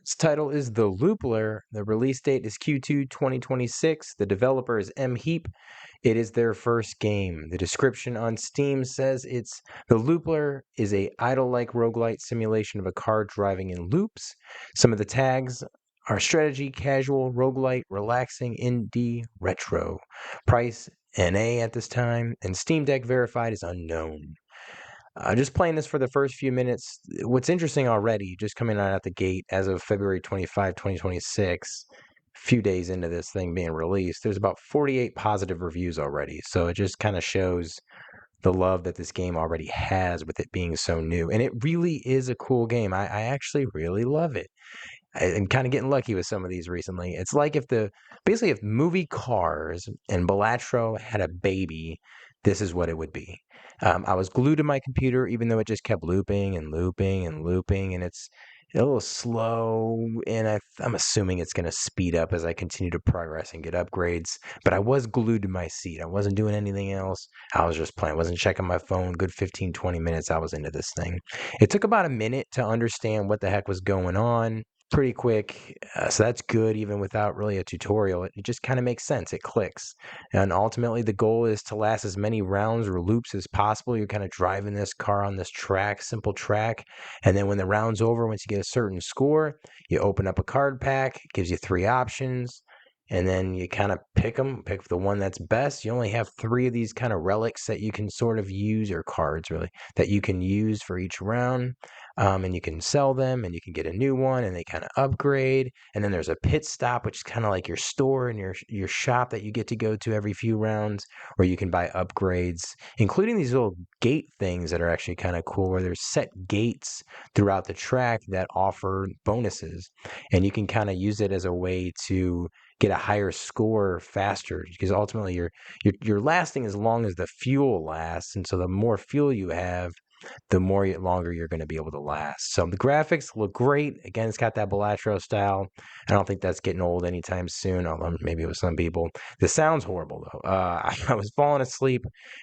Its title is The Loopler. The release date is Q2 2026. The developer is mHeap. It is their first game. The description on Steam says The Loopler is a idle-like roguelite simulation of a car driving in loops. Some of the tags are strategy, casual, roguelite, relaxing, indie, retro. Price NA at this time, and Steam Deck verified is unknown. Just playing this for the first few minutes, what's interesting already, just coming out at the gate as of February 25, 2026, a few days into this thing being released, there's about 48 positive reviews already. So it just kind of shows the love that this game already has with it being so new. And it really is a cool game. I actually really love it. I'm kind of getting lucky with some of these recently. It's like if movie Cars and Balatro had a baby, this is what it would be. I was glued to my computer, even though it just kept looping and looping and looping, and it's a little slow. And I'm assuming it's going to speed up as I continue to progress and get upgrades. But I was glued to my seat. I wasn't doing anything else. I was just playing. I wasn't checking my phone. Good 15, 20 minutes. I was into this thing. It took about a minute to understand what the heck was going on. Pretty quick, so that's good even without really a tutorial. It just kind of makes sense. It clicks. And ultimately, the goal is to last as many rounds or loops as possible. You're kind of driving this car on this track, simple track. And then when the round's over, once you get a certain score, you open up a card pack. It gives you 3 options. And then you kind of pick the one that's best. You only have 3 of these kind of relics that you can sort of use, or cards really, that you can use for each round. And you can sell them, and you can get a new one, and they kind of upgrade. And then there's a pit stop, which is kind of like your store and your shop that you get to go to every few rounds, where you can buy upgrades, including these little gate things that are actually kind of cool, where there's set gates throughout the track that offer bonuses, and you can kind of use it as a way to get a higher score faster, because ultimately you're lasting as long as the fuel lasts, and so the more fuel you have, the longer you're going to be able to last. So the graphics look great. Again, it's got that Balatro style. I don't think that's getting old anytime soon, although maybe with some people. The sound's horrible, though. I was falling asleep.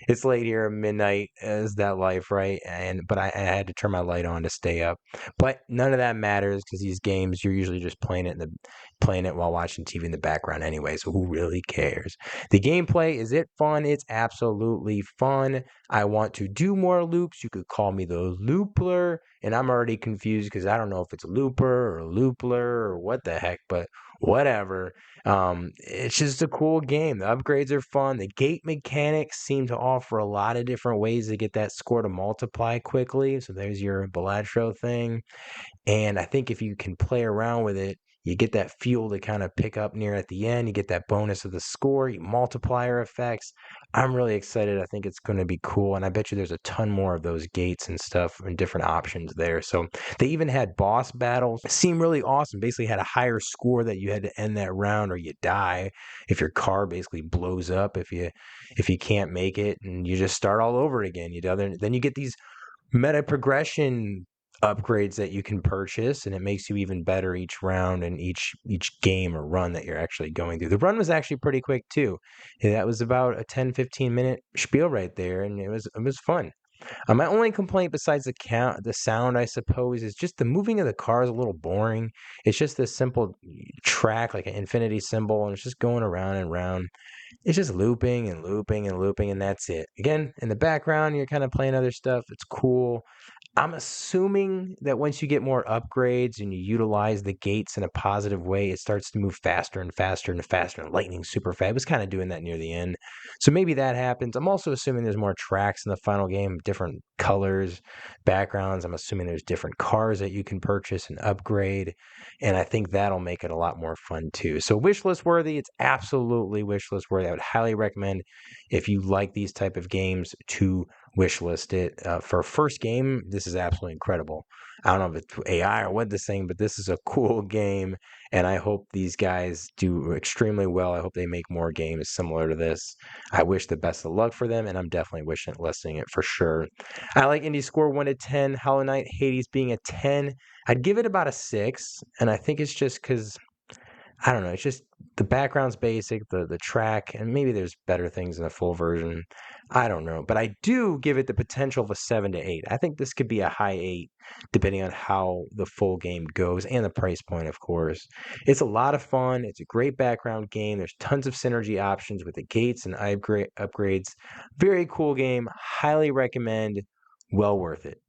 It's late here, midnight. Is that life, right? But I had to turn my light on to stay up. But none of that matters, because these games, you're usually just playing it while watching TV in the background anyway, so who really cares? The gameplay, is it fun? It's absolutely fun. I want to do more loops. You could call me the Loopler, and I'm already confused because I don't know if it's Looper or Loopler or what the heck, but whatever. It's just a cool game. The upgrades are fun. The gate mechanics seem to offer a lot of different ways to get that score to multiply quickly. So there's your Balatro thing. And I think if you can play around with it, you get that fuel to kind of pick up near at the end. You get that bonus of the score, multiplier effects. I'm really excited. I think it's going to be cool. And I bet you there's a ton more of those gates and stuff and different options there. So they even had boss battles. It seemed really awesome. Basically had a higher score that you had to end that round, or you die if your car basically blows up if you can't make it, and you just start all over again. Then you get these meta progression upgrades that you can purchase, and it makes you even better each round and each game or run that you're actually going through. The run was actually pretty quick too. That was about a 10-15 minute spiel right there, and it was fun. My only complaint, besides the sound, I suppose, is just the moving of the car is a little boring. It's just this simple track, like an infinity symbol, and it's just going around and around. It's just looping and looping and looping, and that's it. Again, in the background, you're kind of playing other stuff. It's cool. I'm assuming that once you get more upgrades and you utilize the gates in a positive way, it starts to move faster and faster and faster, and lightning super fast. It was kind of doing that near the end. So maybe that happens. I'm also assuming there's more tracks in the final game, different colors, backgrounds. I'm assuming there's different cars that you can purchase and upgrade. And I think that'll make it a lot more fun too. So wishlist worthy. It's absolutely wishlist worthy. I would highly recommend, if you like these type of games, to wishlist it. For a first game, this is absolutely incredible. I don't know if it's AI or what this thing, but this is a cool game, and I hope these guys do extremely well. I hope they make more games similar to this. I wish the best of luck for them, and I'm definitely listing it for sure. I like Indie Score 1 to 10. Hollow Knight Hades being a 10. I'd give it about a 6, and I think it's just because I don't know. It's just the background's basic, the track, and maybe there's better things in the full version. I don't know, but I do give it the potential of a 7 to 8. I think this could be a high 8, depending on how the full game goes and the price point, of course. It's a lot of fun. It's a great background game. There's tons of synergy options with the gates and upgrades. Very cool game. Highly recommend. Well worth it.